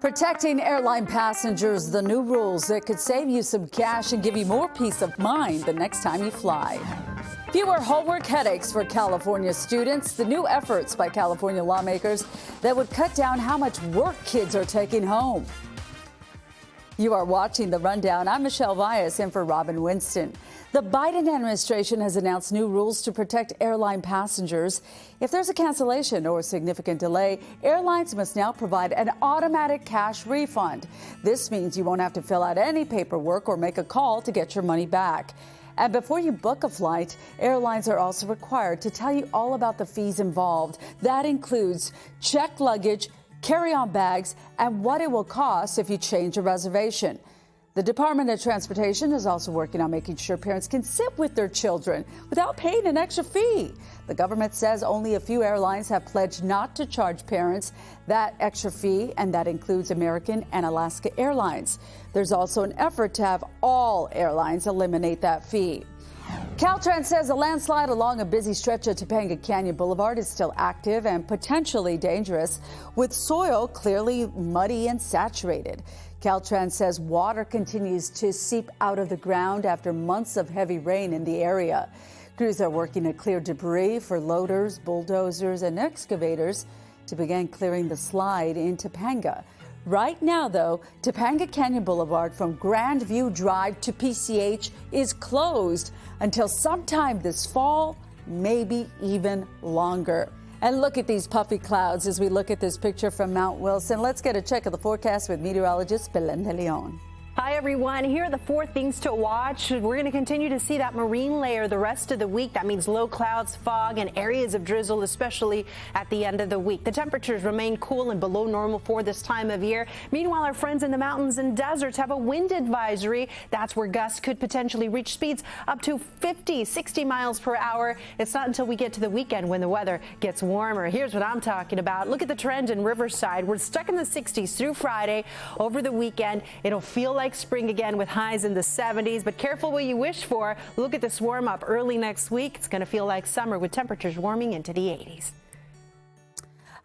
Protecting airline passengers, the new rules that could save you some cash and give you more peace of mind the next time you fly. Fewer homework headaches for California students. The new efforts by California lawmakers that would cut down how much work kids are taking home. You are watching The Rundown. I'm Michelle Vias in for Robin Winston. The Biden administration has announced new rules to protect airline passengers. If there's a cancellation or a significant delay, airlines must now provide an automatic cash refund. This means you won't have to fill out any paperwork or make a call to get your money back. And before you book a flight, airlines are also required to tell you all about the fees involved. That includes checked luggage, carry-on bags, and what it will cost if you change a reservation. The Department of Transportation is also working on making sure parents can sit with their children without paying an extra fee. The government says only a few airlines have pledged not to charge parents that extra fee, and that includes American and Alaska Airlines. There's also an effort to have all airlines eliminate that fee. Caltrans says a landslide along a busy stretch of Tanga Canyon Boulevard is still active and potentially dangerous, with soil clearly muddy and saturated. Caltrans says water continues to seep out of the ground after months of heavy rain in the area. Crews are working to clear debris for loaders, bulldozers, and excavators to begin clearing the slide in Topanga. Right now, though, Topanga Canyon Boulevard from Grandview Drive to PCH is closed until sometime this fall, maybe even longer. And look at these puffy clouds as we look at this picture from Mount Wilson. Let's get a check of the forecast with meteorologist Belen de Leon. Hi, everyone. Here are the 4 things to watch. We're going to continue to see that marine layer the rest of the week. That means low clouds, fog, and areas of drizzle, especially at the end of the week. The temperatures remain cool and below normal for this time of year. Meanwhile, our friends in the mountains and deserts have a wind advisory. That's where gusts could potentially reach speeds up to 50, 60 miles per hour. It's not until we get to the weekend when the weather gets warmer. Here's what I'm talking about. Look at the trend in Riverside. We're stuck in the 60s through Friday. Over the weekend, it'll feel like spring again with highs in the 70s, but careful what you wish for. Look at this warm up early next week. It's going to feel like summer with temperatures warming into the 80s.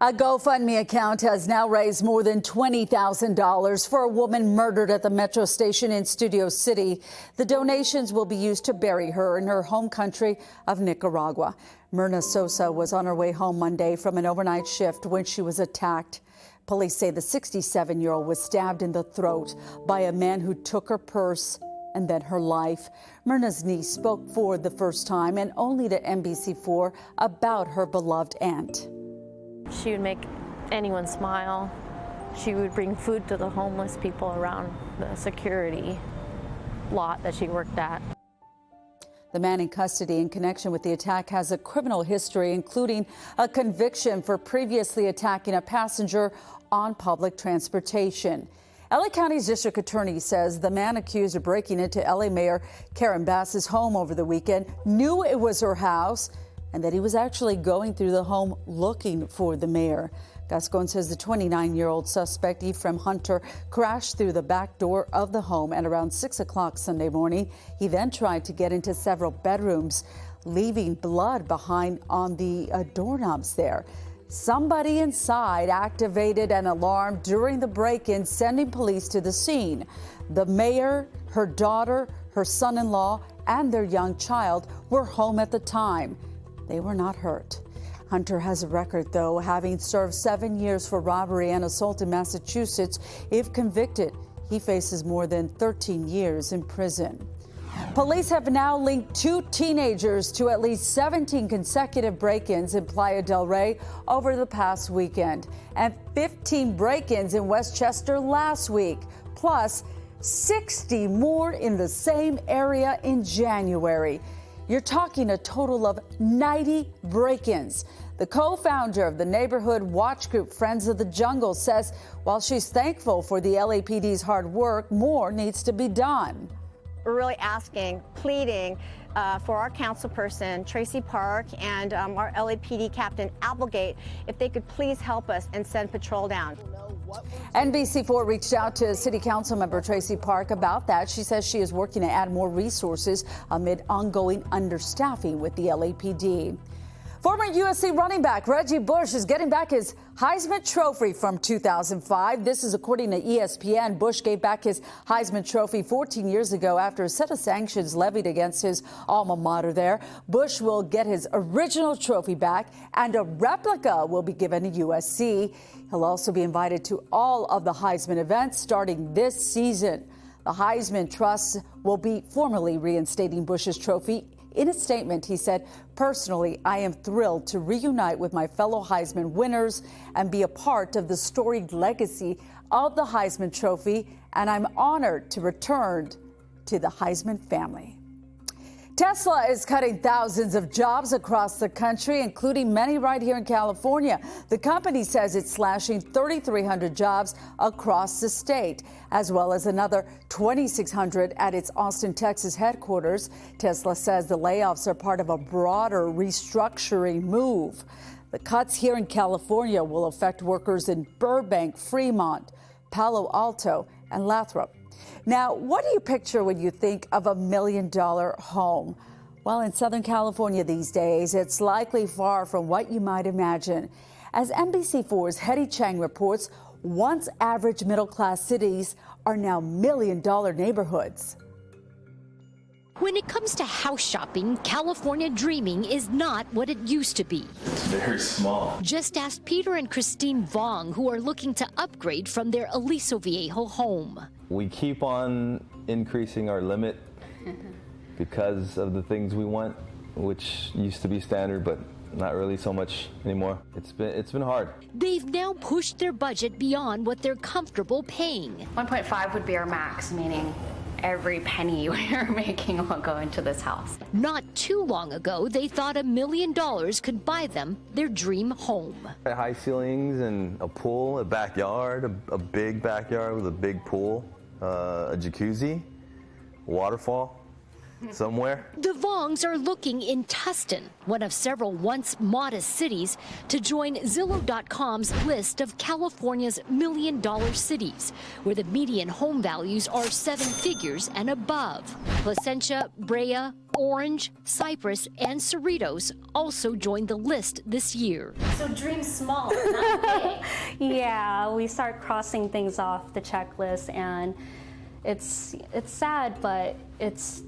A GoFundMe account has now raised more than $20,000 for a woman murdered at the metro station in Studio City. The donations will be used to bury her in her home country of Nicaragua. Myrna Sosa was on her way home Monday from an overnight shift when she was attacked. Police say the 67-year-old was stabbed in the throat by a man who took her purse and then her life. Myrna's niece spoke for the first time and only to NBC4 about her beloved aunt. She would make anyone smile. She would bring food to the homeless people around the security lot that she worked at. The man in custody in connection with the attack has a criminal history, including a conviction for previously attacking a passenger on public transportation. LA County's district attorney says the man accused of breaking into LA Mayor Karen Bass's home over the weekend knew it was her house and that he was actually going through the home looking for the mayor. Gascon says the 29-year-old suspect, Ephraim Hunter, crashed through the back door of the home at around 6 o'clock Sunday morning. He then tried to get into several bedrooms, leaving blood behind on the doorknobs there. Somebody inside activated an alarm during the break-in, sending police to the scene. The mayor, her daughter, her son-in-law, and their young child were home at the time. They were not hurt. Hunter has a record, though, having served 7 years for robbery and assault in Massachusetts. If convicted, he faces more than 13 years in prison. Police have now linked 2 teenagers to at least 17 consecutive break-ins in Playa del Rey over the past weekend and 15 break-ins in Westchester last week, plus 60 more in the same area in January. You're talking a total of 90 break-ins. The co-founder of the neighborhood watch group Friends of the Jungle says while she's thankful for the LAPD's hard work, more needs to be done. We're really asking, pleading for our councilperson, Tracy Park, and our LAPD captain, Applegate, if they could please help us and send patrol down. NBC4 reached out to City Council member Tracy Park about that. She says she is working to add more resources amid ongoing understaffing with the LAPD. Former USC running back Reggie Bush is getting back his Heisman Trophy from 2005. This is according to ESPN. Bush gave back his Heisman Trophy 14 years ago after a set of sanctions levied against his alma mater there. Bush will get his original trophy back, and a replica will be given to USC. He'll also be invited to all of the Heisman events starting this season. The Heisman Trust will be formally reinstating Bush's trophy. In a statement, he said, "Personally, I am thrilled to reunite with my fellow Heisman winners and be a part of the storied legacy of the Heisman Trophy, and I'm honored to return to the Heisman family." Tesla is cutting thousands of jobs across the country, including many right here in California. The company says it's slashing 3,300 jobs across the state, as well as another 2,600 at its Austin, Texas headquarters. Tesla says the layoffs are part of a broader restructuring move. The cuts here in California will affect workers in Burbank, Fremont, Palo Alto, and Lathrop. Now, what do you picture when you think of $1 million home? Well, in Southern California these days, it's likely far from what you might imagine. As NBC4's Hetty Chang reports, once average middle-class cities are now $1 million neighborhoods. When it comes to house shopping, California dreaming is not what it used to be. It's very small. Just ask Peter and Christine Vong, who are looking to upgrade from their Aliso Viejo home. We keep on increasing our limit because of the things we want, which used to be standard, but not really so much anymore. It's been hard. They've now pushed their budget beyond what they're comfortable paying. 1.5 would be our max, meaning every penny we're making will go into this house. Not too long ago, they thought $1 million could buy them their dream home. High ceilings and a pool, a backyard, a big backyard with a big pool, a jacuzzi, waterfall somewhere. The Vongs are looking in Tustin, one of several once modest cities, to join Zillow.com's list of California's $1 million cities, where the median home values are 7 figures and above. Placentia, Brea, Orange, Cypress, and Cerritos also joined the list this year. So dream small, not big. Yeah, we start crossing things off the checklist, and it's sad, but it's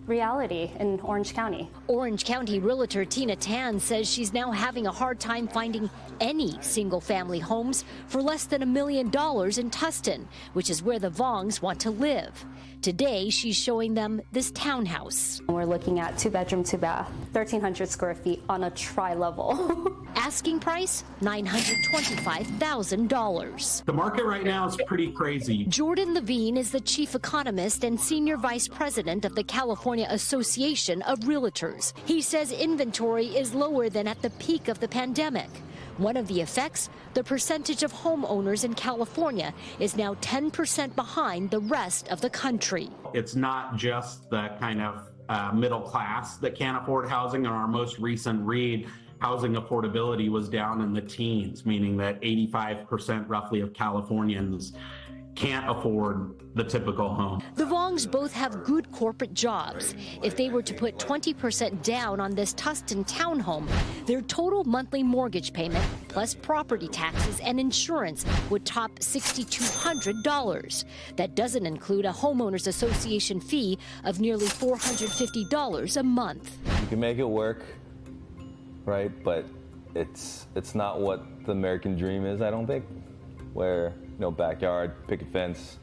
reality in Orange County. Orange County realtor Tina Tan says she's now having a hard time finding any single-family homes for less than $1 million in Tustin, which is where the Vongs want to live. Today, she's showing them this townhouse. We're looking at 2-bedroom, 2-bath, 1,300 square feet on a tri-level. Asking price, $925,000. The market right now is pretty crazy. Jordan Levine is the chief economist and senior vice president of the California Association of Realtors. He says inventory is lower than at the peak of the pandemic. One of the effects, the percentage of homeowners in California is now 10% behind the rest of the country. It's not just the kind of middle class that can't afford housing. In our most recent read, housing affordability was down in the teens, meaning that 85% roughly of Californians can't afford the typical home. The Vongs both have good corporate jobs. If they were to put 20% down on this Tustin townhome, their total monthly mortgage payment, plus property taxes and insurance, would top $6,200. That doesn't include a homeowners association fee of nearly $450 a month. You can make it work, right? But it's not what the American dream is, I don't think, where backyard, picket fence,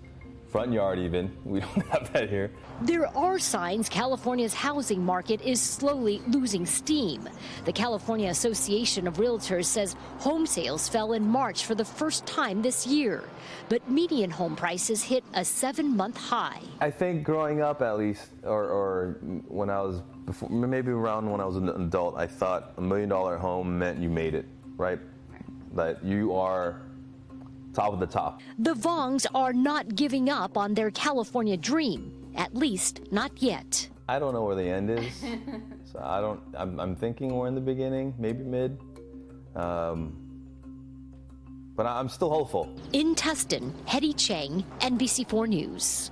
front yard even. We don't have that here. There are signs California's housing market is slowly losing steam. The California Association of Realtors says home sales fell in March for the first time this year, but median home prices hit a 7-month high. I think growing up, at least, or when I was before, maybe around when I was an adult, I thought $1 million home meant you made it, right? That you are top of the top. The Vongs are not giving up on their California dream, at least not yet. I don't know where the end is, so I'm thinking we're in the beginning, maybe mid, but I'm still hopeful. In Tustin, Hetty Chang, NBC4 News.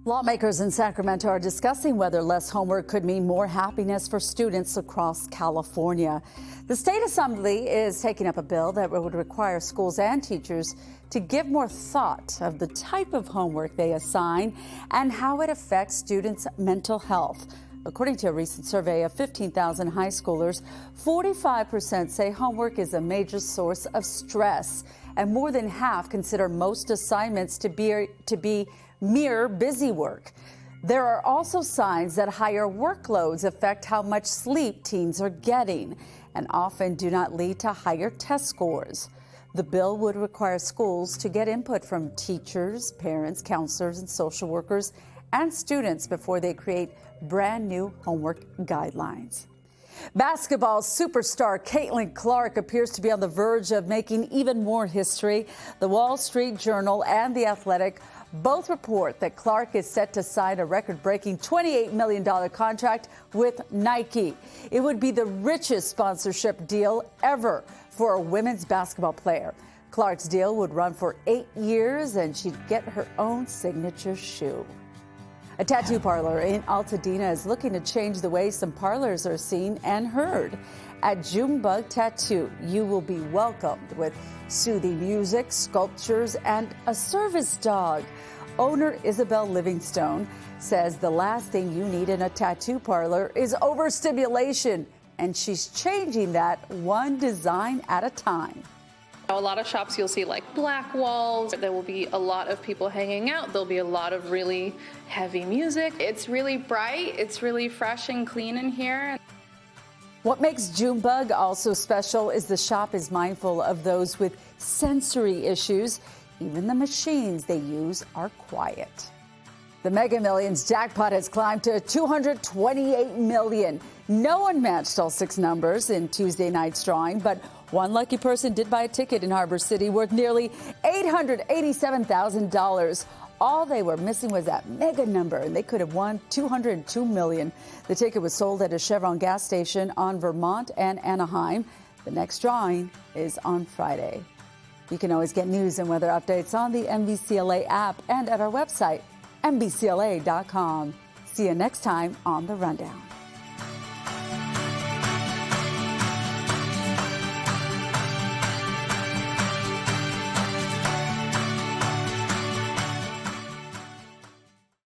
Lawmakers in Sacramento are discussing whether less homework could mean more happiness for students across California. The state assembly is taking up a bill that would require schools and teachers to give more thought of the type of homework they assign and how it affects students' mental health. According to a recent survey of 15,000 high schoolers, 45% say homework is a major source of stress, and more than half consider most assignments to be mere busy work. There are also signs that higher workloads affect how much sleep teens are getting and often do not lead to higher test scores. The bill would require schools to get input from teachers, parents, counselors, and social workers and students before they create brand new homework guidelines. Basketball superstar Caitlin Clark appears to be on the verge of making even more history. The Wall Street Journal and The Athletic both report that Clark is set to sign a record-breaking $28 million contract with Nike. It would be the richest sponsorship deal ever for a women's basketball player. Clark's deal would run for 8 years, and she'd get her own signature shoe. A tattoo parlor in Altadena is looking to change the way some parlors are seen and heard. At Junbug Tattoo, you will be welcomed with soothing music, sculptures, and a service dog. Owner Isabel Livingstone says the last thing you need in a tattoo parlor is overstimulation, and she's changing that one design at a time. A lot of shops you'll see like black walls. There will be a lot of people hanging out. There'll be a lot of really heavy music. It's really bright. It's really fresh and clean in here. What makes Junebug also special is the shop is mindful of those with sensory issues. Even the machines they use are quiet. The Mega Millions jackpot has climbed to $228 million. No one matched all 6 numbers in Tuesday night's drawing, but one lucky person did buy a ticket in Harbor City worth nearly $887,000. All they were missing was that mega number, and they could have won $202 million. The ticket was sold at a Chevron gas station on Vermont and Anaheim. The next drawing is on Friday. You can always get news and weather updates on the NBCLA app and at our website, NBCLA.com. See you next time on The Rundown.